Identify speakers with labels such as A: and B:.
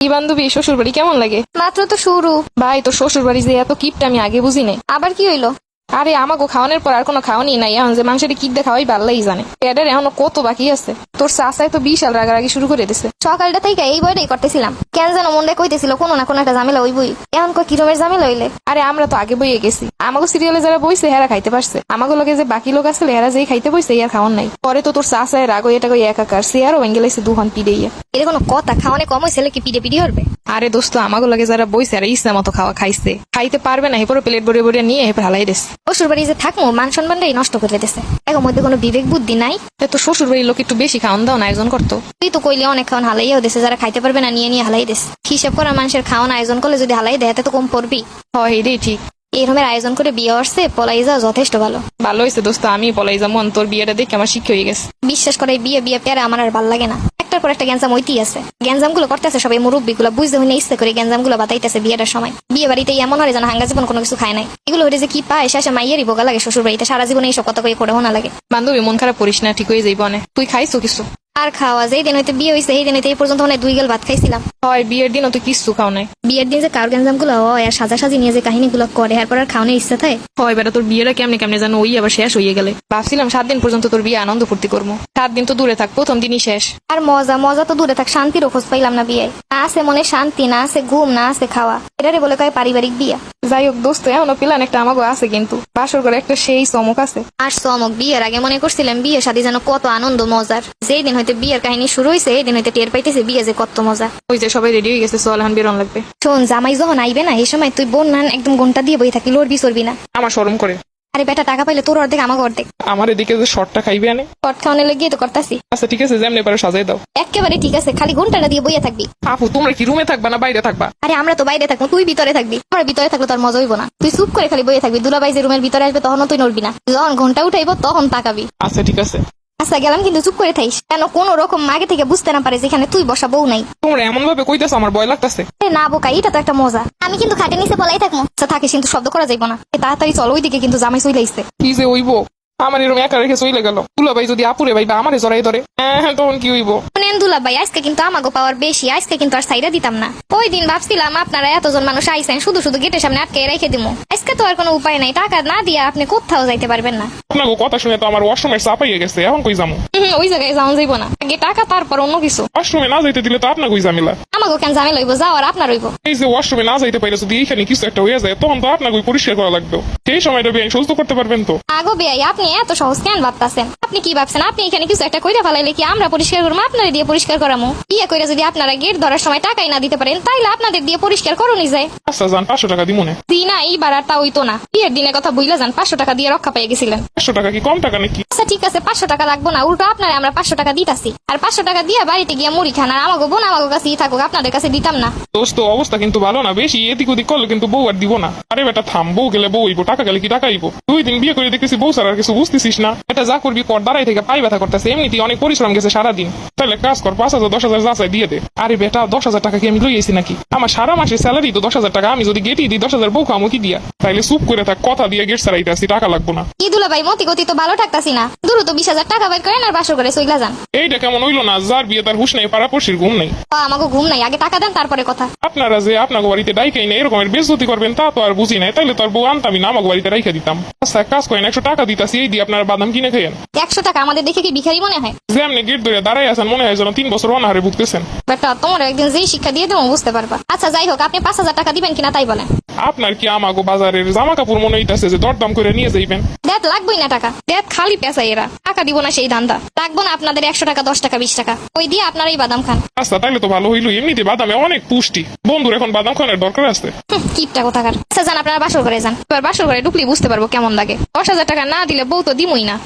A: কি বান্ধবী, শ্বশুর বাড়ি কেমন লাগে?
B: মাত্র তো শুরু।
A: ভাই, তোর শ্বশুর বাড়ি যে এত কিপটা আমি আগে বুঝি নাই।
B: আবার কি হইলো?
A: আরে আমাকে খাওয়ানোর পর আর কোনো খাওয়ানি নাই, এখন যে মানুষের কি দেখাওয়াই ভাল্লাই জানে। এটার এখনো কত বাকি আছে। তোর চাচাই তো বিশাল রাগারাগি শুরু করে দিছে।
B: সকালটা থেকে এই বইটাই করতেছিলাম, কেন যেন মনটা কইতেছিল কোনো না কোনো একটা ঝামেলা ওই বই। এখন কই কিরমের ঝামেলা হইলে?
A: আরে আমরা তো আগে বইয়ে গেছি, আমাকে সিরিয়ালে যারা বইছে হেরা খাইতে পারছে, আমাকে লোকে যে বাকি লোক আছে হেরা যেই খাইতে বইছে আর খাওয়ান নাই। পরে তো তোর চাচাই রাগো এটা কই একাকার সে আরো ভেঙে লাইছে দুহান পিড়েইয়া।
B: এটা কোনো কথা? খাওয়ানে কম হয়েছে কি পিড়ে পিড়ি হবে?
A: আরে দোস্ত, আমাকে লোকে যারা বইছে আর ইচ্ছা মতো খাওয়া খাইছে, খাইতে পারবে না এরপরে প্লেট ভরে ভরে নিয়ে এরপর হালাই দিস।
B: শ্বশুর বাড়ি যে থাকবো মান সম্মানটাই নষ্ট করে দিতেছে। এখন মধ্যে কোনো বিবেক বুদ্ধি নাই।
A: তো শ্বশুর বাড়ির লোক একটু বেশি খাওয়ান দাও না, আয়োজন করতো।
B: তুই তো কইলে অনেক খাওয়ান হালাইয়াও দিছে, যারা খাইতে পারবে না নিয়ে নিয়ে হালাই দিস। হিসাব করা মানুষের খাওয়ান আয়োজন করলে যদি হালাই দেয় তো কম পড়বি।
A: হয় এটাই ঠিক।
B: এরকমের আয়োজন করে বিয়ে আসছে, পলাই যাওয়া যথেষ্ট ভালো।
A: ভালো হয়েছে দোস্ত, আমি পলাই যাবো। তোর বিয়েটা দেখে আমার শিক্ষা হয়ে গেছে।
B: বিশ্বাস করে বিয়ে বিয়ে পেয়ারে আমার আর ভাল লাগে না। একটার পর একটা গ্যাঞ্জাম হইতেই আছে। গ্যাঞ্জাম গুলো করতেছে সবাই মুরব্বী গুলো, বুঝতে হইলে ইচ্ছে করে গ্যাঞ্জাম গুলো বাতাইতেছে বিয়েটার সময়। বিয়ে বাড়িতে এমন হয় যেন হাঙ্গা জীবন কোনো কিছু খায় নাই। এগুলো হইলে যে কি পায় শেষে মাইয়েরই বোকা লাগে। শ্বশুর বাড়িতে সারা জীবনে এইসব কথা কয়ে পড়েও না লাগে।
A: বান্ধবী, মন খারাপ করিস না, ঠিক হয়ে যাইব অনেক। তুই খাইছো কিছু?
B: আর খাওয়া যেই দিন হইতে বিয়ে হয়েছে এই দিন হইতে এই পর্যন্ত মানে 2 গেল ভাত খাইছিলাম।
A: হয় বিয়ের দিনও তুই কিছু খাও নাই?
B: বিয়ের দিন যে কার গ্যাঞ্জাম গুলো হয় আর সাজাসাজি নিয়ে যে কাহিনী গুলো করে এরপর আর খাওয়ানোর ইচ্ছা থাকে।
A: হয় বেটা, তোর বিয়েটা কেমনে কেমনে জানো ওই আবার শেষ হয়ে গেলে। ভাবছিলাম 7 দিন পর্যন্ত তোর বিয়ে আনন্দ ফুর্তি করবো, 7 দিন তো দূরে থাক, প্রথম দিনই শেষ।
B: আর মজা মজা তো দূরে থাক, শান্তিরও খোঁজ পাইলাম না বিয়ে। না আছে মনে শান্তি, না আছে ঘুম, না আছে খাওয়া। এটারে বলে কয় পারিবারিক বিয়া।
A: যাই হোক দোস্ত, এখনো প্ল্যান একটা আমাকে আছে, কিন্তু বাসর করে একটা সেই চমক আছে।
B: আর চমক? বিয়ের আগে মনে করছিলাম বিয়ে শাদী যেন কত আনন্দ মজার। যেই দিন হইতে বিয়ের কাহিনী শুরু হয়েছে এই দিন হইতে টের পাইতেছে বিয়ে যে কত মজা।
A: ওই যে সবাই রেডি হয়ে গেছে, চল এখন বেরোন লাগবে।
B: শোন, জামাই যখন আইবে না এই সময় তুই বোন নান একদম ঘন্টা দিয়ে বই থাকি, লড়বি চড়বি না।
A: আমার শরম করে।
B: আরে বেটা, টাকা পাইলে তোর অর্ধেক আমাকে অর্ধেক।
A: আমার এদিকে যে শর্টটা খাইবে আনে।
B: কট খাওয়ানো লেগে তো করতাছি।
A: আচ্ছা ঠিক আছে, যেমনি পারে সাজাই দাও।
B: একেবারে ঠিক আছে, খালি ঘন্টাটা দিয়ে বইয়া থাকবি।
A: আপু, তোমরা কি রুমে থাকবা না বাইরে থাকবা?
B: আরে আমরা তো বাইরে থাকবো, তুই ভিতরে থাকবি। আমরা ভিতরে থাকলে তোর মজা হইব না। তুই চুপ করে খালি বইয়ে থাকবি। দুলাবাই যে রুমের ভিতরে আসবে তখনও তুই নড়বি না। যখন ঘন্টা উঠাইবো তখন তাকাবি।
A: আচ্ছা ঠিক আছে।
B: আচ্ছা গেলাম, কিন্তু চুপ করে থাইস কেন কোন রকম আগে থেকে বুঝতে না পারে যেখানে তুই বসা বউ নাই।
A: তোমরা এমন ভাবে কইতেছো আমার ভয় লাগতেছে।
B: না বোকা, এটা তো একটা মজা। আমি কিন্তু খাটে নিচে পলাই থাকবো। আচ্ছা থাকিস, কিন্তু শব্দ করা যাইব না। তাড়াতাড়ি চল, ওইদিকে কিন্তু জামাই চলে আইছে।
A: কি যে হইব, আমার এরকম একা রেখে চলে গেল। দুলাভাই যদি আপুরে ভাই বা আমারে জড়াই ধরে, হ্যাঁ তখন কি হইব?
B: শুনেন দুলাভাই, আজকে কিন্তু আমাগো পাওয়ার বেশি। আজকে কিন্তু আর সাইডা দিতাম না। ওই দিন ভাবছিলাম আপনারা এতজন মানুষ আইছেন, শুধু শুধু গেটের সামনে আটকে রেখে দিমু। আজকে তো আর কোনো উপায় নাই, টাকা না দিয়ে আপনি কোথাও যাইতে পারবেন না।
A: আপনাকে কথা শুনে তো আমার ওয়াশরুমের চাপাইয়ে গেছে, এখন কই যাবো? ওই জায়গায় যাওয়া যাইব না, আগে টাকা তারপর অন্য কিছু। ওয়াশরুমে না যাইতে দিলে তো আপনার কই ঝামেলা।
B: আমাগো কেন ঝামেলা হইব? যাও আর আপনার হইব।
A: এই যে ওয়াশরুমে না যাইতে পাইলে যদি এইখানে কিছু একটা হয়ে যায় তখন তো আপনাকে পরিষ্কার করা লাগবে। সেই সময়টা বেআইন সুস্থ করতে পারবেন তো?
B: আগো বেয়াই, আপনি এত সহজ কেন ভাবতাছেন? আপনি কি ভাবছেন আপনি এখানে কিছু একটা কইরা ফেলাইলে কি আমরা পরিষ্কার করবো? আপনারা দিয়ে পরিষ্কার করামু? বিয়ে কইরা যদি আপনারা গেট ধরার সময় টাকাই না দিতে পারেন তাইলে আপনাদের দিয়ে পরিষ্কার করুনই যায়।
A: আচ্ছা যান, 500 টাকা দিব না।
B: না, এইবার আর তা হইতো না। বিয়ের দিনের কথা বুইলা যান, 500 টাকা দিয়ে রক্ষা পেয়ে গেছিলেন।
A: 500 টাকা কি কম টাকা নাকি?
B: আচ্ছা ঠিক আছে, 500 টাকা লাগবো না, উল্টো আপনারা আমরা 500 টাকা দিতাছি। আর 500 টাকা দিয়ে বাড়িতে গিয়ে মুড়ি খান। আর আমাগো বোন আমাগো কাছেই থাকুক, আপনাদের কাছে দিতাম না।
A: দোস্ত, অবস্থা কিন্তু ভালো না, বেশি এদিক ওদিক করলে কিন্তু বউ আর দিব না। আরে বেটা থাম, বউ গেলে বউ হইব, টাকা গেলে কি টাকা হইব? 2 দিন বিয়ে করে দেখতেছি বউ ছাড়া আর কিছু বুঝতেছিস না। এটা যা করবি কর, দাঁড়াই থেকে পাই ব্যথা করতেছে, এমনিতেই অনেক পরিশ্রম গেছে সারাদিন। তাহলে কাজ কর, 5,000 10,000 যাচাই দিয়ে দে। আরে বেটা, 10,000 টাকা কি আমি লই আইছি নাকি? আমার সারা মাসের স্যালারি তো 10,000 টাকা। আমি যদি গেটই দিই 10,000 বউ খামো কি দিয়া? তাইলে চুপ করে থাক, কথা দিয়ে গেট ছাড়াইতে আসি, টাকা লাগবো না।
B: কি দুলাভাই, মতি গতি তো ভালো থাকতাছি না। দ্রুত 20,000 টাকা বের করেন আর বাসর করে চইলা যান।
A: এইটা কেমন হইলো না? যার বিয়ে তার হুশ নেই, পাড়াপড়শির ঘুম নেই।
B: আমাগো ঘুম নাই, আগে টাকা দেন তারপরে কথা।
A: আপনারা যে আপনাকে বাড়িতে ডাইকাই না এরকমের বেজতি করবেন তা তো আর বুঝি নাই। তাইলে তোর বউ আনতামই না, আমাকে বাড়িতে রাইখা দিতাম। আচ্ছা কাজ করেন, 100 টাকা দিতাছি, এই দিয়ে আপনারা বাদাম কিনে খাইয়েন।
B: 100 টাকা আমাদের দেখে কি ভিখারি মনে হয়?
A: যে আপনি গেট ধরে দাঁড়াই আছেন মনে হয় যেন 3 বছর অনাহারে ভুগতেছেন।
B: বেটা, তোমার একদিন যেই শিক্ষা দিয়ে দেবো বুঝতে পারবা। আচ্ছা যাই হোক, আপনি 5,000 টাকা দিবেন কিনা তাই বলেন।
A: আপনার কি আমাগো বাজারের জামা কাপড় মনে হইতাছে যে দরদাম করে নিয়ে যাইবেন?
B: দেখ লাগবেই না টাকা, দেখ খালি পেঁচাই এরা। টাকা দিব না সেই ধান্দা। লাগবো না আপনাদের 100 টাকা 10 টাকা 20 টাকা, ওই দিয়ে আপনারাই বাদাম খান।
A: আচ্ছা তাইলে তো ভালো হইলো, এমনিতে বাদামে অনেক পুষ্টি। বন্ধুর এখন বাদাম খাওয়ার দরকার আছে।
B: কিপটা কোথাকার। আচ্ছা যান, আপনারা বাসর করে যান। এবার বাসর করে ঢুকলেই বুঝতে পারবো কেমন লাগে। 10,000 টাকা না দিলে বউ তো দিমই না।